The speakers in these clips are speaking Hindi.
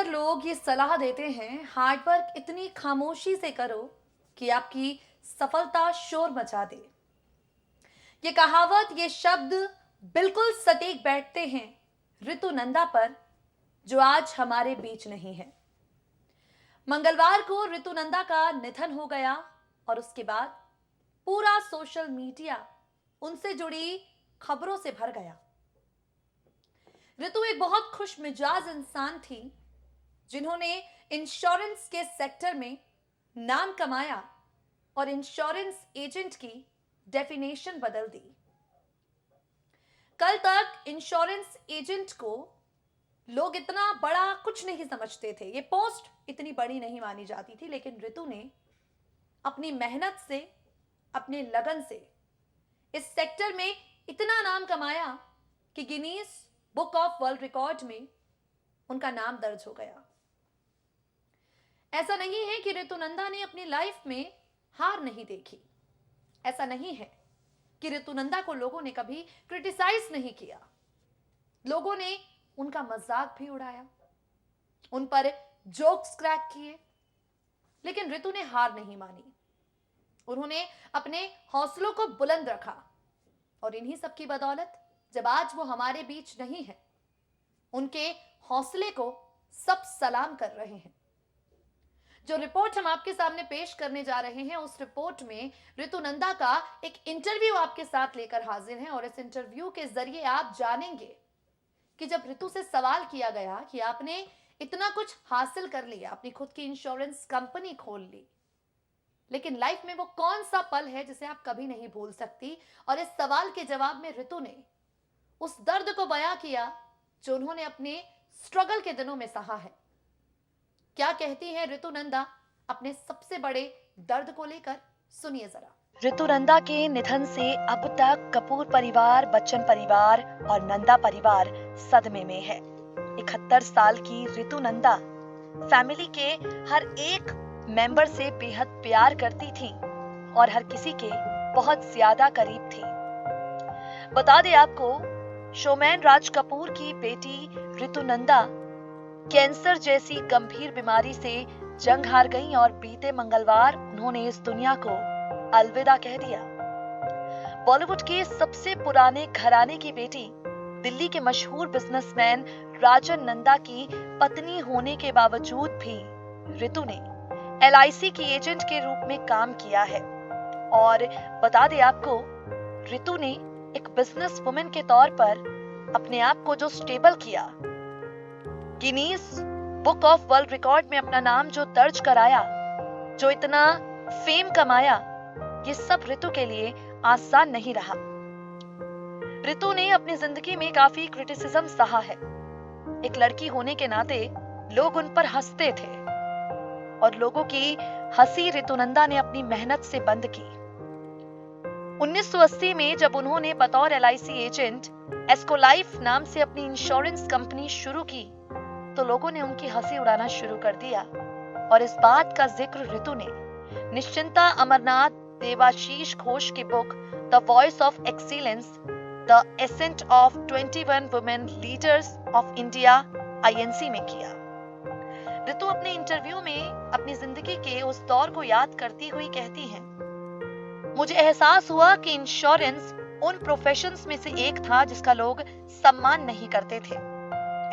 लोग ये सलाह देते हैं हार्ड वर्क इतनी खामोशी से करो कि आपकी सफलता शोर मचा दे। ये कहावत, ये शब्द बिल्कुल सटीक बैठते हैं ऋतु नंदा पर, जो आज हमारे बीच नहीं है। मंगलवार को ऋतु नंदा का निधन हो गया और उसके बाद पूरा सोशल मीडिया उनसे जुड़ी खबरों से भर गया। ऋतु एक बहुत खुश मिजाज इंसान थी, जिन्होंने इंश्योरेंस के सेक्टर में नाम कमाया और इंश्योरेंस एजेंट की डेफिनेशन बदल दी। कल तक इंश्योरेंस एजेंट को लोग इतना बड़ा कुछ नहीं समझते थे, ये पोस्ट इतनी बड़ी नहीं मानी जाती थी, लेकिन ऋतु ने अपनी मेहनत से, अपने लगन से इस सेक्टर में इतना नाम कमाया कि Guinness book of world record में उनका नाम दर्ज हो गया। ऐसा नहीं है कि ऋतु नंदा ने अपनी लाइफ में हार नहीं देखी। ऐसा नहीं है कि ऋतु नंदा को लोगों ने कभी क्रिटिसाइज नहीं किया। लोगों ने उनका मजाक भी उड़ाया, उन पर जोक्स क्रैक किए, लेकिन ऋतु ने हार नहीं मानी। उन्होंने अपने हौसलों को बुलंद रखा और इन्हीं सब की बदौलत जब आज वो हमारे बीच नहीं है, उनके हौसले को सब सलाम कर रहे हैं। जो रिपोर्ट हम आपके सामने पेश करने जा रहे हैं, उस रिपोर्ट में ऋतु नंदा का एक इंटरव्यू आपके साथ लेकर हाजिर हैं और इस इंटरव्यू के जरिए आप जानेंगे कि जब ऋतु से सवाल किया गया कि आपने इतना कुछ हासिल कर लिया, अपनी खुद की इंश्योरेंस कंपनी खोल ली, लेकिन लाइफ में वो कौन सा पल है जिसे आप कभी नहीं भूल सकती, और इस सवाल के जवाब में ऋतु ने उस दर्द को बयां किया जो उन्होंने अपने स्ट्रगल के दिनों में सहा है। क्या कहती है ऋतु नंदा अपने सबसे बड़े दर्द को लेकर, सुनिए जरा। ऋतु नंदा के निधन से अब तक कपूर परिवार, बच्चन परिवार और नंदा परिवार सदमे में है। 71 साल की ऋतु नंदा फैमिली के हर एक मेंबर से बेहद प्यार करती थी और हर किसी के बहुत ज्यादा करीब थी। बता दें आपको, शोमैन राज कपूर की बेटी ऋतु नंदा कैंसर जैसी गंभीर बीमारी से जंग हार गईं और बीते मंगलवार उन्होंने इस दुनिया को अलविदा कह दिया। बॉलीवुड के सबसे पुराने घराने की बेटी, दिल्ली के मशहूर बिजनेसमैन राजन नंदा की पत्नी होने के बावजूद भी ऋतु ने LIC की एजेंट के रूप में काम किया है। और बता दें आपको, ऋतु ने एक बिजनेस वुमेन के तौर पर अपने आप को जो स्टेबल किया, Guinness book of world record में अपना नाम जो दर्ज कराया, जो इतना फेम कमाया, ये सब ऋतु के लिए आसान नहीं रहा। ऋतु ने अपनी जिंदगी में काफी क्रिटिसिज्म सहा है। एक लड़की होने के नाते लोग उन पर हंसते थे और लोगों की हंसी ऋतु नंदा ने अपनी मेहनत से बंद की। 1980 में जब उन्होंने बतौर LIC एजेंट एस्को लाइफ नाम से अपनी इंश्योरेंस कंपनी शुरू की, तो लोगों ने उनकी हंसी उड़ाना शुरू कर दिया। और इस बात का जिक्र ऋतु ने निश्चिंता अमरनाथ देवाशीष घोष की book the voice of excellence, the ascent of 21 women leaders of India INC में किया। ऋतु अपने इंटरव्यू में अपनी जिंदगी के उस दौर को याद करती हुई कहती हैं, मुझे एहसास हुआ कि इंश्योरेंस उन प्रोफेशंस में से एक था जिसका लोग सम्मान नहीं करते थे।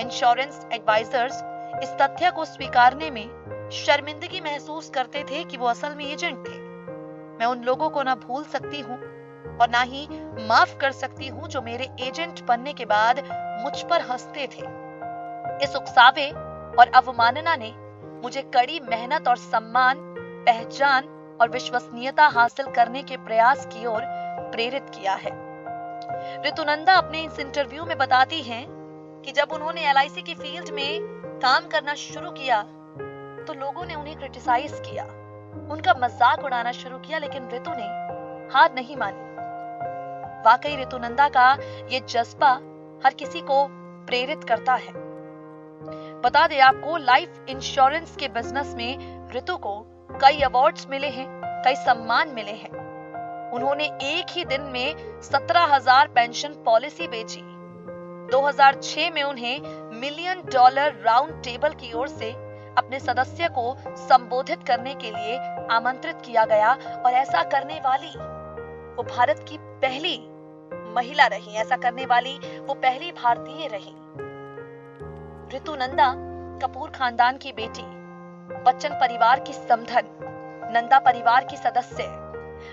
इंश्योरेंस एडवाइजर्स इस तथ्य को स्वीकारने में शर्मिंदगी महसूस करते थे कि वो असल में एजेंट थे। मैं उन लोगों को ना भूल सकती हूँ और ना ही माफ कर सकती हूँ जो मेरे एजेंट बनने के बाद मुझ पर हंसते थे। इस उकसावे और अवमानना ने मुझे कड़ी मेहनत और सम्मान, पहचान और विश्वसनीयता हासिल करने के प्रयास की ओर प्रेरित किया है। ऋतु नंदा अपने इस इंटरव्यू में बताती हैं कि जब उन्होंने LIC की फील्ड में काम करना शुरू किया तो लोगों ने उन्हें क्रिटिसाइज किया, उनका मजाक उड़ाना शुरू किया, लेकिन ऋतु ने हार नहीं मानी। वाकई ऋतु नंदा का ये जज्बा हर किसी को प्रेरित करता है। बता दें आपको, लाइफ इंश्योरेंस के बिजनेस में ऋतु को कई अवार्ड्स मिले हैं, कई सम्मान मिले हैं। उन्होंने एक ही दिन में 17,000 पेंशन पॉलिसी बेची। 2006 में उन्हें मिलियन डॉलर राउंड टेबल की ओर से अपने सदस्य को संबोधित करने के लिए आमंत्रित किया गया और ऐसा करने वाली वो भारत की पहली महिला रही, ऐसा करने वाली वो पहली भारतीय रही। ऋतु नंदा कपूर खानदान की बेटी, बच्चन परिवार की समधन, नंदा परिवार की सदस्य।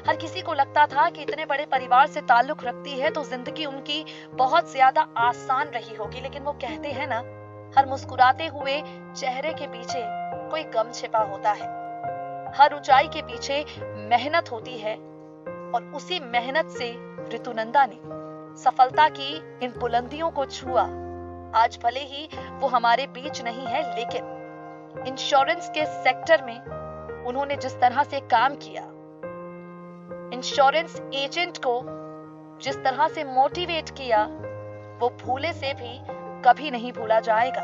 हर किसी को लगता था कि इतने बड़े परिवार से ताल्लुक रखती है तो जिंदगी उनकी बहुत ज्यादा आसान रही होगी, लेकिन वो कहते हैं ना, हर मुस्कुराते हुए चेहरे के पीछे कोई गम छिपा होता है। हर ऊंचाई के पीछे मेहनत होती है और उसी मेहनत से ऋतु नंदा ने सफलता की इन बुलंदियों को छुआ। आज भले ही वो हमारे बीच नहीं है, लेकिन इंश्योरेंस के सेक्टर में उन्होंने जिस तरह से काम किया, इंश्योरेंस एजेंट को जिस तरह से मोटिवेट किया, वो भूले से भी कभी नहीं भूला जाएगा।